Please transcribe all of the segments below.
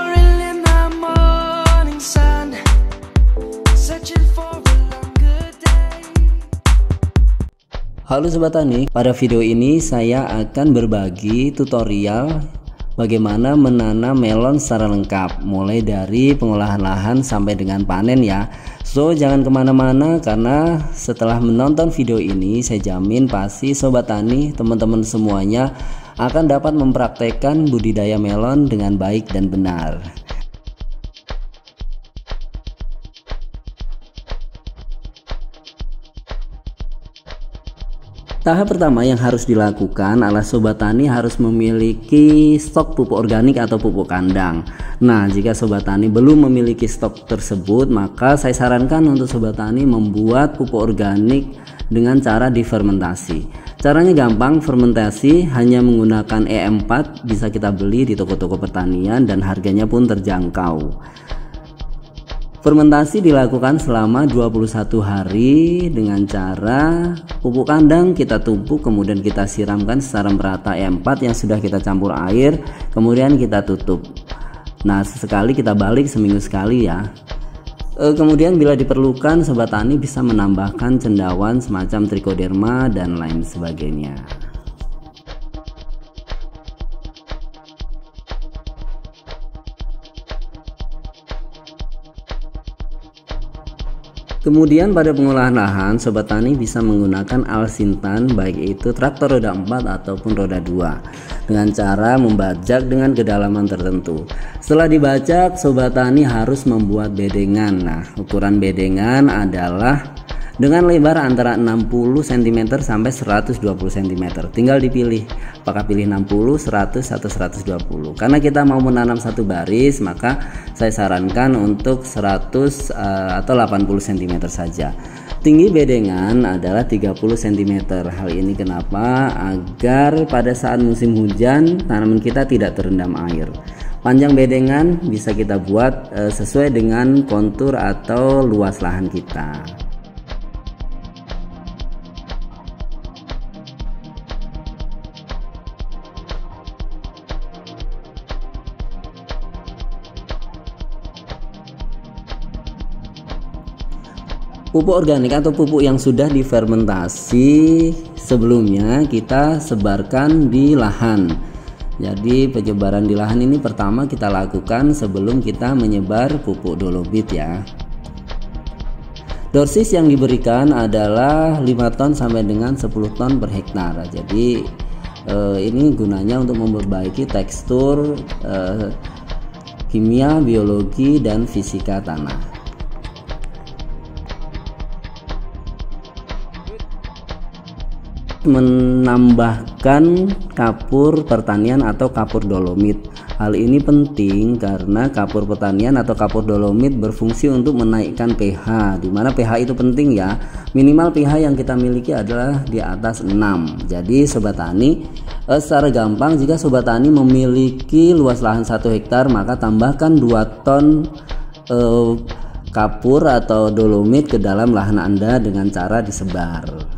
Pouring in the morning sun, searching for a longer day. Halo Sobat Tani, pada video ini saya akan berbagi tutorial bagaimana menanam melon secara lengkap, mulai dari pengolahan lahan sampai dengan panen ya. So jangan kemana-mana, karena setelah menonton video ini saya jamin pasti Sobat Tani, teman-teman semuanya akan dapat mempraktekkan budidaya melon dengan baik dan benar. Tahap pertama yang harus dilakukan adalah Sobat Tani harus memiliki stok pupuk organik atau pupuk kandang. Nah, jika Sobat Tani belum memiliki stok tersebut, maka saya sarankan untuk Sobat Tani membuat pupuk organik dengan cara difermentasi. Caranya gampang, fermentasi hanya menggunakan E4, bisa kita beli di toko-toko pertanian dan harganya pun terjangkau. Fermentasi dilakukan selama 21 hari dengan cara pupuk kandang kita tumpuk, kemudian kita siramkan secara merata E4 yang sudah kita campur air, kemudian kita tutup. Nah, sesekali kita balik, seminggu sekali ya. Kemudian bila diperlukan Sobat Tani bisa menambahkan cendawan semacam trichoderma dan lain sebagainya. Kemudian pada pengolahan lahan Sobat Tani bisa menggunakan alat sintan, baik itu traktor roda 4 ataupun roda 2, dengan cara membajak dengan kedalaman tertentu. Setelah dibajak, Sobat Tani harus membuat bedengan. Nah, ukuran bedengan adalah dengan lebar antara 60 cm sampai 120 cm. Tinggal dipilih apakah pilih 60, 100 atau 120. Karena kita mau menanam satu baris, maka saya sarankan untuk 100 atau 80 cm saja. Tinggi bedengan adalah 30 cm. Hal ini kenapa? Agar pada saat musim hujan tanaman kita tidak terendam air. Panjang bedengan bisa kita buat sesuai dengan kontur atau luas lahan kita. Pupuk organik atau pupuk yang sudah difermentasi sebelumnya kita sebarkan di lahan. Jadi penyebaran di lahan ini pertama kita lakukan sebelum kita menyebar pupuk dolomit ya. Dosis yang diberikan adalah 5 ton sampai dengan 10 ton per hektar. Jadi ini gunanya untuk memperbaiki tekstur kimia, biologi, dan fisika tanah. Menambahkan kapur pertanian atau kapur dolomit. Hal ini penting karena kapur pertanian atau kapur dolomit berfungsi untuk menaikkan pH, dimana pH itu penting ya. Minimal pH yang kita miliki adalah di atas 6. Jadi Sobat Tani, secara gampang jika Sobat Tani memiliki luas lahan 1 hektar, maka tambahkan 2 ton kapur atau dolomit ke dalam lahan Anda dengan cara disebar.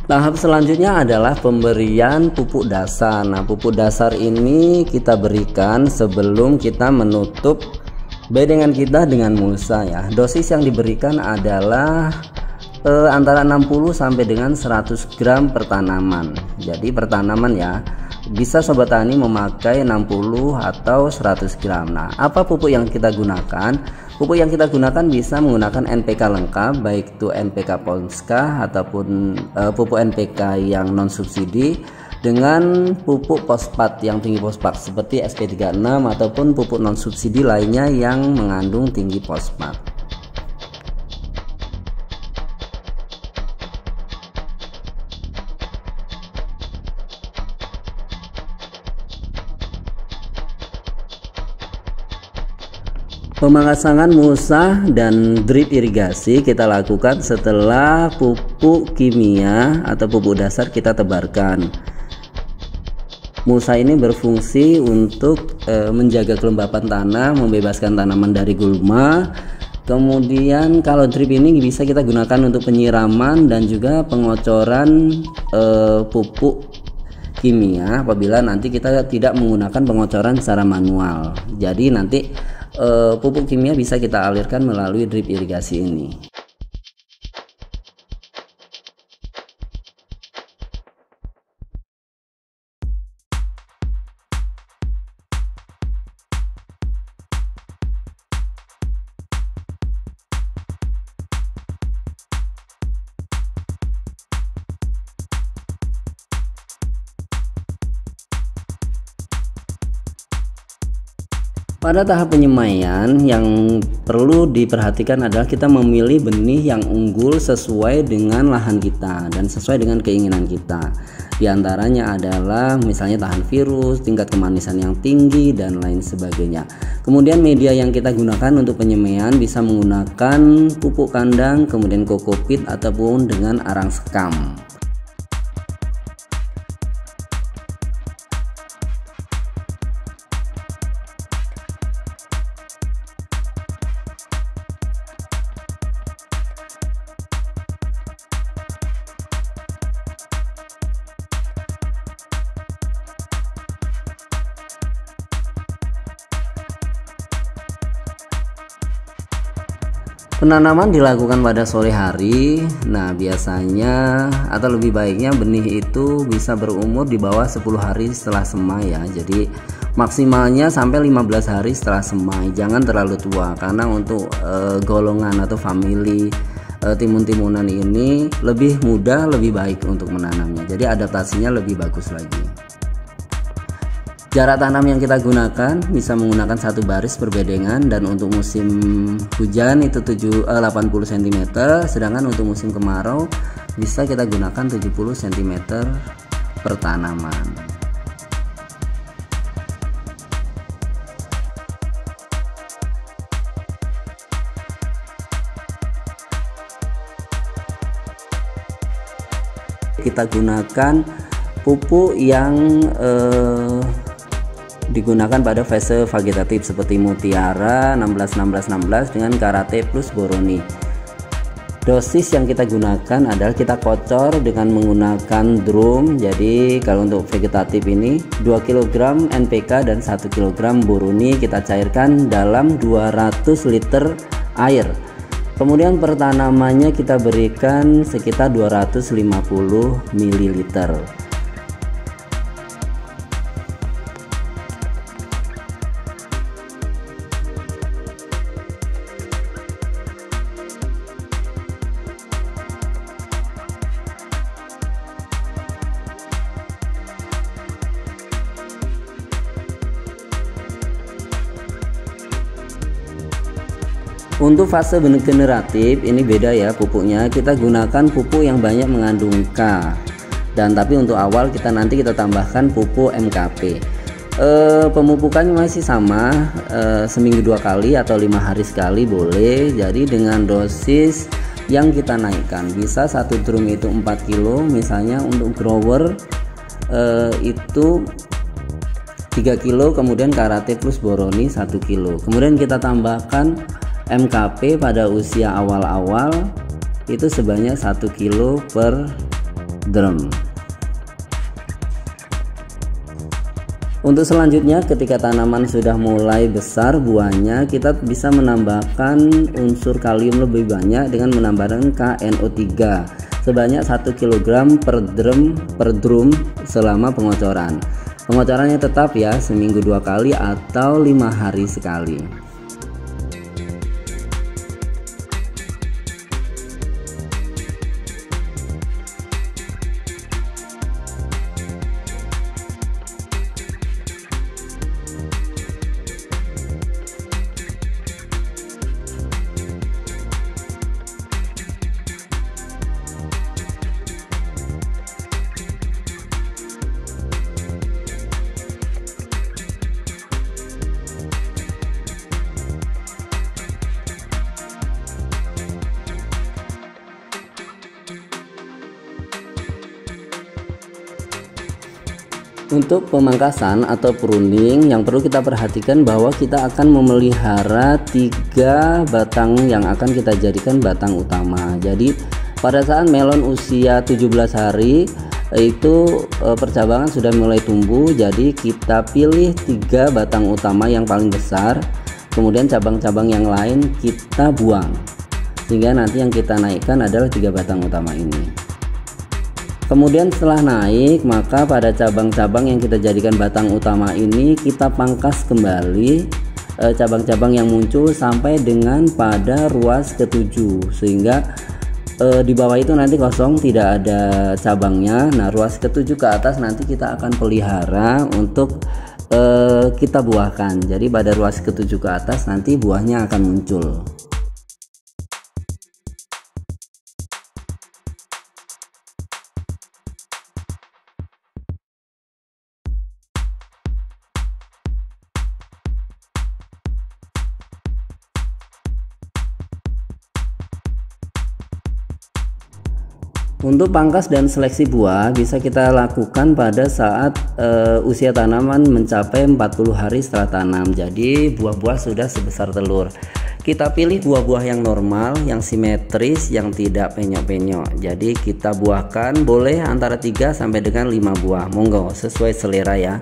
Tahap selanjutnya adalah pemberian pupuk dasar. Nah, pupuk dasar ini kita berikan sebelum kita menutup bedengan kita dengan mulsa ya. Dosis yang diberikan adalah antara 60 sampai dengan 100 gram per tanaman. Jadi per tanaman ya. Bisa Sobat Tani memakai 60 atau 100 gram. Nah, apa pupuk yang kita gunakan? Pupuk yang kita gunakan bisa menggunakan NPK lengkap, baik itu NPK Polska ataupun pupuk NPK yang non subsidi, dengan pupuk fosfat yang tinggi fosfat seperti SP36 ataupun pupuk non subsidi lainnya yang mengandung tinggi fosfat. Pemangkasan mulsa dan drip irigasi kita lakukan setelah pupuk kimia atau pupuk dasar kita tebarkan. Mulsa ini berfungsi untuk menjaga kelembapan tanah, membebaskan tanaman dari gulma. Kemudian kalau drip ini bisa kita gunakan untuk penyiraman dan juga pengocoran pupuk kimia apabila nanti kita tidak menggunakan pengocoran secara manual. Jadi nanti pupuk kimia bisa kita alirkan melalui drip irigasi ini. Pada tahap penyemaian yang perlu diperhatikan adalah kita memilih benih yang unggul sesuai dengan lahan kita dan sesuai dengan keinginan kita. Di antaranya adalah misalnya tahan virus, tingkat kemanisan yang tinggi, dan lain sebagainya. Kemudian media yang kita gunakan untuk penyemaian bisa menggunakan pupuk kandang, kemudian kokopit ataupun dengan arang sekam. Penanaman dilakukan pada sore hari. Nah, biasanya atau lebih baiknya benih itu bisa berumur di bawah 10 hari setelah semai ya. Jadi maksimalnya sampai 15 hari setelah semai. Jangan terlalu tua karena untuk golongan atau famili timun-timunan ini lebih mudah, lebih baik untuk menanamnya. Jadi adaptasinya lebih bagus lagi. Jarak tanam yang kita gunakan bisa menggunakan satu baris berbedengan, dan untuk musim hujan itu 80 cm, sedangkan untuk musim kemarau bisa kita gunakan 70 cm per tanaman. Kita gunakan pupuk yang digunakan pada fase vegetatif seperti Mutiara 16-16-16 dengan Karate plus Boroni. Dosis yang kita gunakan adalah kita kocor dengan menggunakan drum. Jadi kalau untuk vegetatif ini 2 kg NPK dan 1 kg Boroni kita cairkan dalam 200 liter air. Kemudian per tanamannya kita berikan sekitar 250 ml. Untuk fase generatif ini beda ya pupuknya, kita gunakan pupuk yang banyak mengandung K, dan tapi untuk awal kita tambahkan pupuk MKP. Pemupukannya masih sama, seminggu 2 kali atau 5 hari sekali boleh. Jadi dengan dosis yang kita naikkan, bisa satu drum itu 4 kilo, misalnya untuk grower itu 3 kilo, kemudian Karate plus Boroni 1 kilo, kemudian kita tambahkan MKP pada usia awal-awal itu sebanyak 1 kilo per drum. Untuk selanjutnya, ketika tanaman sudah mulai besar buahnya, kita bisa menambahkan unsur kalium lebih banyak dengan menambahkan KNO3 sebanyak 1 kg per drum selama pengocoran. Pengocorannya tetap ya, seminggu 2 kali atau 5 hari sekali. Untuk pemangkasan atau pruning yang perlu kita perhatikan bahwa kita akan memelihara 3 batang yang akan kita jadikan batang utama. Jadi pada saat melon usia 17 hari itu percabangan sudah mulai tumbuh, jadi kita pilih 3 batang utama yang paling besar, kemudian cabang-cabang yang lain kita buang, sehingga nanti yang kita naikkan adalah 3 batang utama ini. Kemudian setelah naik, maka pada cabang-cabang yang kita jadikan batang utama ini kita pangkas kembali cabang-cabang yang muncul sampai dengan pada ruas ke-7, sehingga di bawah itu nanti kosong, tidak ada cabangnya. Nah, ruas ke-7 ke atas nanti kita akan pelihara untuk kita buahkan. Jadi pada ruas ke-7 ke atas nanti buahnya akan muncul. Untuk pangkas dan seleksi buah bisa kita lakukan pada saat usia tanaman mencapai 40 hari setelah tanam. Jadi buah-buah sudah sebesar telur. Kita pilih buah-buah yang normal, yang simetris, yang tidak penyok-penyok. Jadi kita buahkan boleh antara 3 sampai dengan 5 buah. Monggo sesuai selera ya.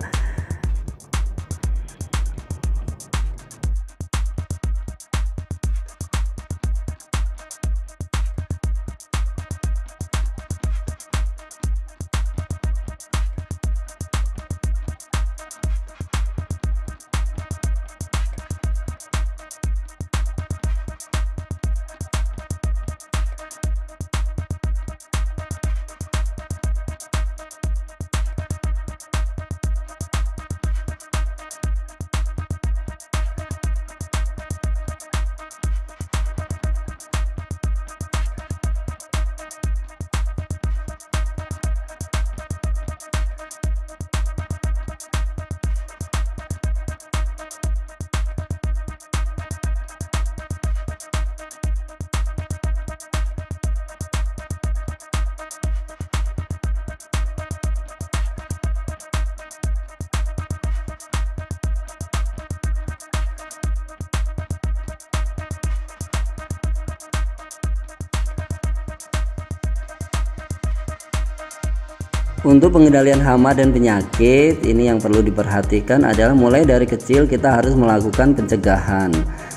Untuk pengendalian hama dan penyakit ini yang perlu diperhatikan adalah mulai dari kecil kita harus melakukan pencegahan,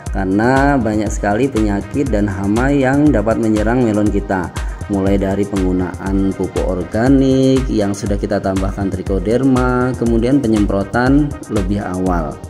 karena banyak sekali penyakit dan hama yang dapat menyerang melon kita, mulai dari penggunaan pupuk organik yang sudah kita tambahkan trichoderma, kemudian penyemprotan lebih awal.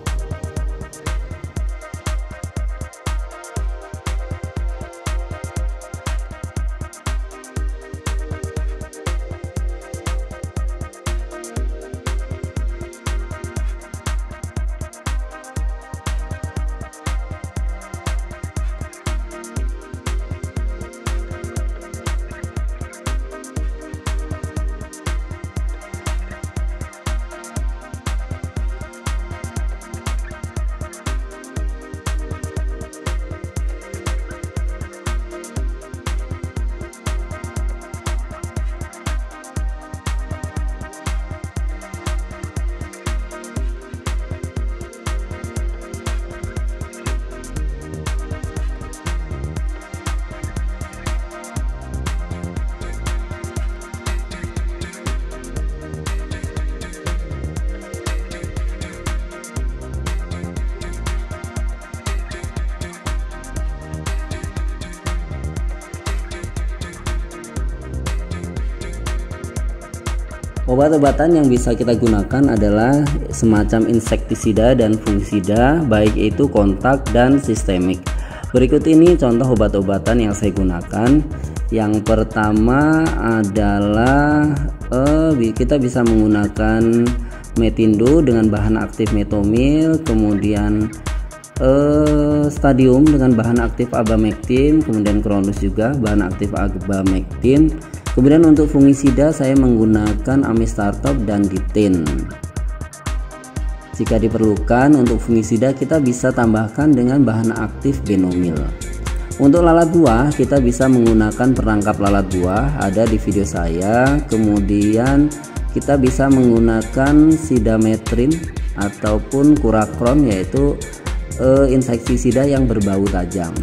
Obat-obatan yang bisa kita gunakan adalah semacam insektisida dan fungisida, baik itu kontak dan sistemik. Berikut ini contoh obat-obatan yang saya gunakan. Yang pertama adalah kita bisa menggunakan metindo dengan bahan aktif metomil, kemudian stadium dengan bahan aktif abamectin, kemudian Cronus juga bahan aktif abamectin. Kemudian untuk fungisida saya menggunakan amistartop dan ditin. Jika diperlukan untuk fungisida kita bisa tambahkan dengan bahan aktif benomil. Untuk lalat buah kita bisa menggunakan perangkap lalat buah, ada di video saya. Kemudian kita bisa menggunakan sidametrin ataupun kurakron, yaitu insektisida yang berbau tajam.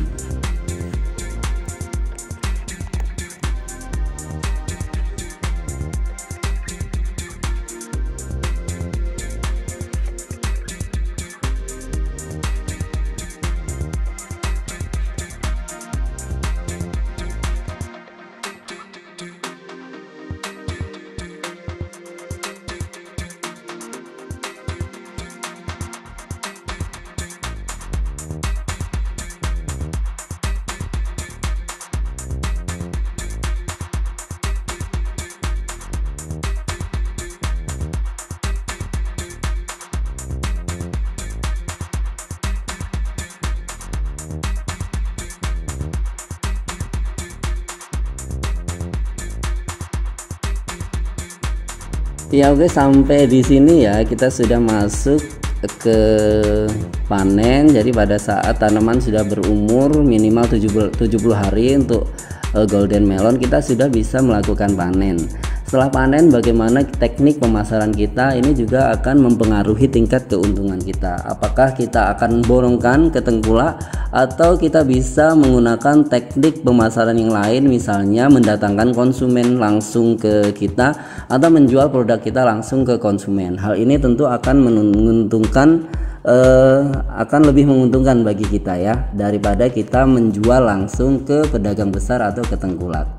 Ya oke, sampai di sini ya kita sudah masuk ke panen. Jadi pada saat tanaman sudah berumur minimal 70 hari untuk golden melon, kita sudah bisa melakukan panen. Setelah panen, bagaimana teknik pemasaran kita ini juga akan mempengaruhi tingkat keuntungan kita. Apakah kita akan borongkan ke tengkulak atau kita bisa menggunakan teknik pemasaran yang lain, misalnya mendatangkan konsumen langsung ke kita atau menjual produk kita langsung ke konsumen. Hal ini tentu akan menguntungkan, akan lebih menguntungkan bagi kita ya, daripada kita menjual langsung ke pedagang besar atau ke tengkulak.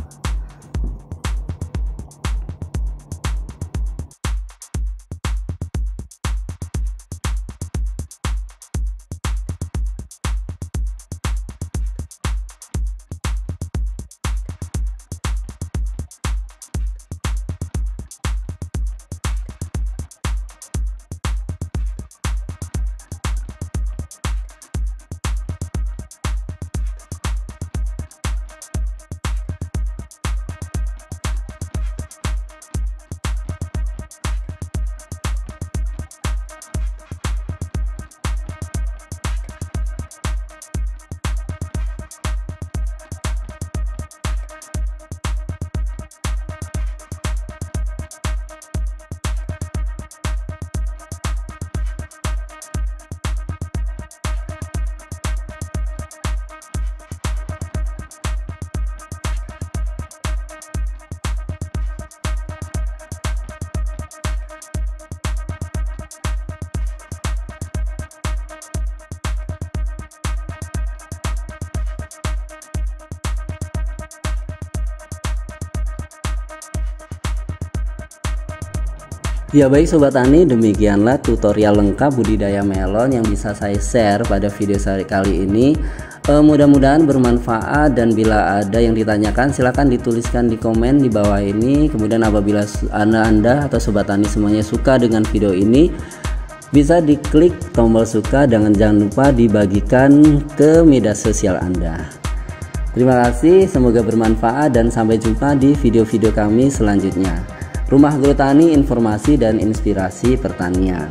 Ya baik Sobat Tani, demikianlah tutorial lengkap budidaya melon yang bisa saya share pada video saya kali ini. Mudah-mudahan bermanfaat, dan bila ada yang ditanyakan silahkan dituliskan di komen di bawah ini. Kemudian apabila Anda atau Sobat Tani semuanya suka dengan video ini, bisa diklik tombol suka dan jangan lupa dibagikan ke media sosial Anda. Terima kasih, semoga bermanfaat dan sampai jumpa di video-video kami selanjutnya. Rumah Agrotani, informasi dan inspirasi pertanian.